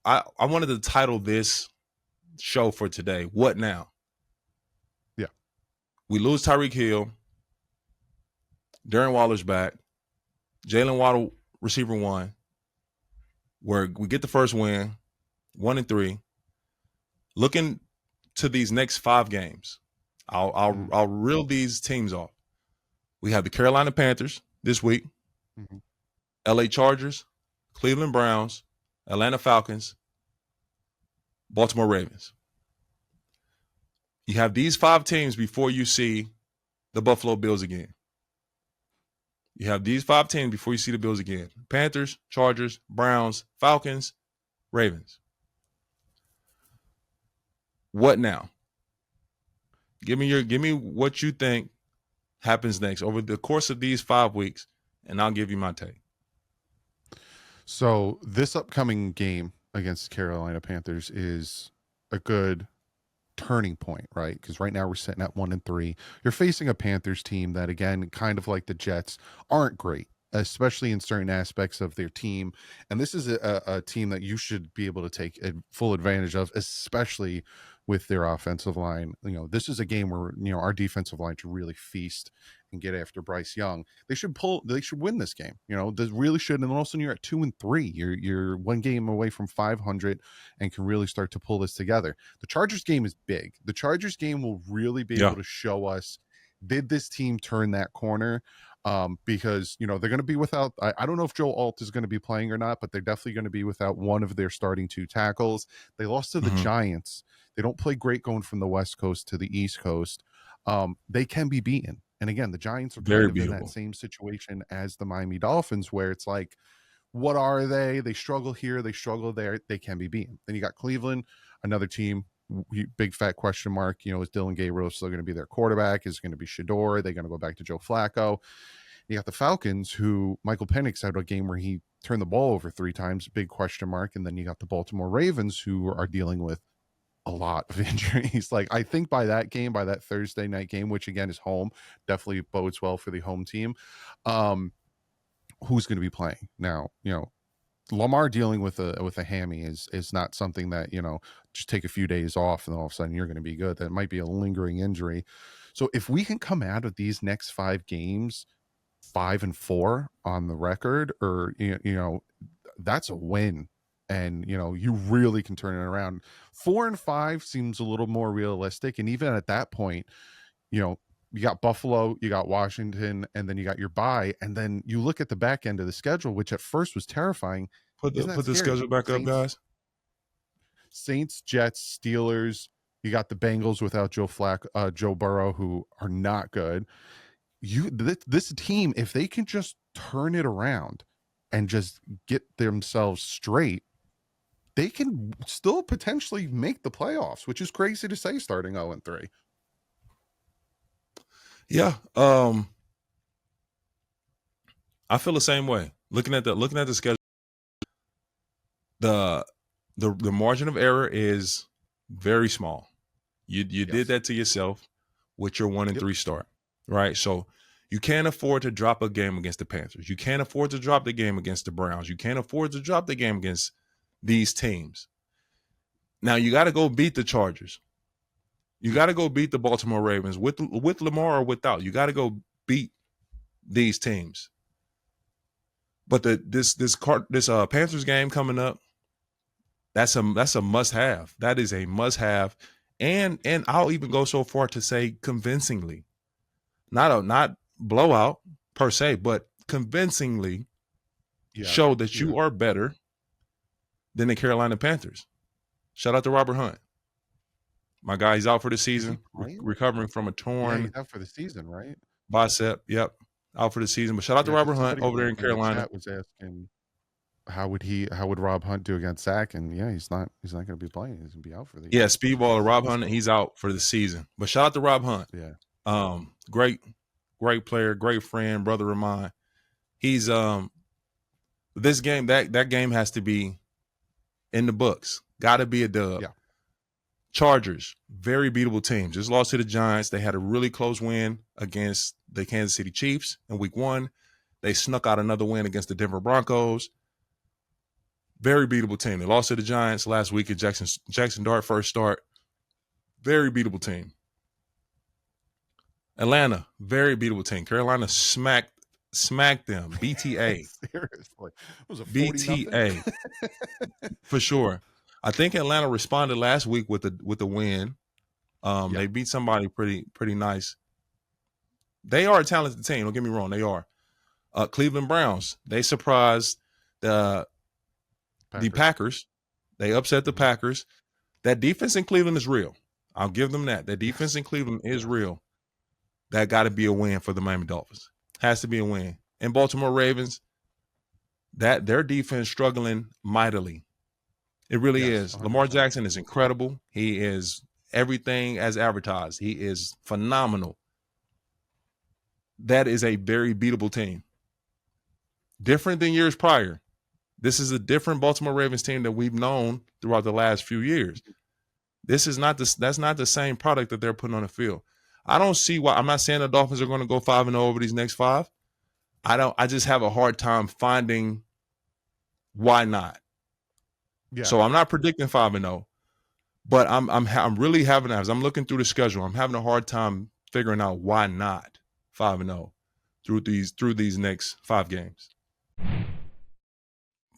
I wanted to title this show for today, What Now? Yeah. We lose Tyreek Hill. Darren Waller's back. Jaylen Waddle, receiver one. Where we get the first win, 1-3. Looking to these next 5 games, I'll reel these teams off. We have the Carolina Panthers this week, LA Chargers, Cleveland Browns, Atlanta Falcons, Baltimore Ravens. You have these 5 teams before you see the Buffalo Bills again. You have these 5 teams before you see the Bills again. Panthers, Chargers, Browns, Falcons, Ravens. What now? Give me what you think happens next over the course of these 5 weeks, and I'll give you my take. So this upcoming game against the Carolina Panthers is a good turning point, right? Because right now we're sitting at 1-3. You're facing a Panthers team that, again, kind of like the Jets, aren't great, especially in certain aspects of their team. And this is a team that you should be able to take full advantage of, especially with their offensive line. This is a game where, our defensive line should really feast and get after Bryce Young. They should win this game. They really should. And all of a sudden you're at 2-3. You're one game away from 500 and can really start to pull this together. The Chargers game is big. The Chargers game will really be able to show us, did this team turn that corner? Because they're going to be without, I don't know if Joe Alt is going to be playing or not, but they're definitely going to be without one of their starting 2 tackles. They lost to the Giants. They don't play great going from the West Coast to the East Coast. They can be beaten. And again, the Giants are kind of in that same situation as the Miami Dolphins, where it's like, what are they? They struggle here, they struggle there. They can be beaten. Then you got Cleveland, another team, big fat question mark. Is Dylan Gabriel still going to be their quarterback? Is it going to be Shador? Are they going to go back to Joe Flacco? You got the Falcons, who Michael Penix had a game where he turned the ball over 3 times, big question mark. And then you got the Baltimore Ravens, who are dealing with a lot of injuries. Like, I think by that Thursday night game, which again is home, definitely bodes well for the home team. Who's going to be playing now? Lamar dealing with a hammy is not something that, just take a few days off and all of a sudden you're going to be good. That might be a lingering injury. So if we can come out of these next 5 games 5-4 on the record, or that's a win. And you really can turn it around. 4-5 seems a little more realistic. And even at that point, you got Buffalo, you got Washington, and then you got your bye. And then you look at the back end of the schedule, which at first was terrifying. Put the schedule back up, guys. Saints, Jets, Steelers. You got the Bengals without Joe Burrow, who are not good. This team, if they can just turn it around and just get themselves straight, they can still potentially make the playoffs, which is crazy to say starting 0-3. Yeah. I feel the same way. Looking at the schedule, the margin of error is very small. You did that to yourself with your 1-3 start, right? So you can't afford to drop a game against the Panthers. You can't afford to drop the game against the Browns. You can't afford to drop the game against these teams. Now you got to go beat the Chargers. You got to go beat the Baltimore Ravens with Lamar or without. You got to go beat these teams. But this Panthers game coming up, that's a must-have. That is a must-have, and I'll even go so far to say convincingly, not blowout per se, but convincingly show that you are better than the Carolina Panthers. Shout out to Robert Hunt. My guy, he's out for the season, recovering from a torn he's out for the season, right? Bicep. Yep, out for the season. But shout out to Robert Hunt over there in Carolina. Chat was asking how would Rob Hunt do against Zach, and he's not going to be playing. He's going to be out for the year. Speedballer Rob Hunt, he's out for the season. But shout out to Rob Hunt. Yeah, great player, great friend, brother of mine. He's this game that game has to be in the books. Got to be a dub. Yeah. Chargers, very beatable team. Just lost to the Giants. They had a really close win against the Kansas City Chiefs in week 1. They snuck out another win against the Denver Broncos. Very beatable team. They lost to the Giants last week at Jackson Dart first start. Very beatable team. Atlanta, very beatable team. Carolina smacked them. BTA. Seriously. It was a 40-0. BTA. For sure. I think Atlanta responded last week with a win. They beat somebody pretty nice. They are a talented team. Don't get me wrong. They are. Cleveland Browns. They surprised the Packers. They upset the Packers. That defense in Cleveland is real. I'll give them that. That defense in Cleveland is real. That got to be a win for the Miami Dolphins. Has to be a win. And Baltimore Ravens, that their defense struggling mightily. It really is. 100%. Lamar Jackson is incredible. He is everything as advertised. He is phenomenal. That is a very beatable team. Different than years prior. This is a different Baltimore Ravens team that we've known throughout the last few years. That's not the same product that they're putting on the field. I don't see why. I'm not saying the Dolphins are going to go 5-0 over these next 5. I just have a hard time finding why not. Yeah. So I'm not predicting 5-0, but I'm really having, as I'm looking through the schedule, I'm having a hard time figuring out why not 5-0 through these next 5 games.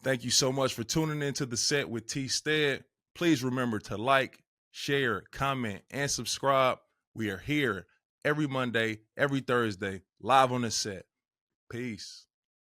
Thank you so much for tuning into The Set with T-stead. Please remember to like, share, comment, and subscribe. We are here every Monday, every Thursday, live on The Set. Peace.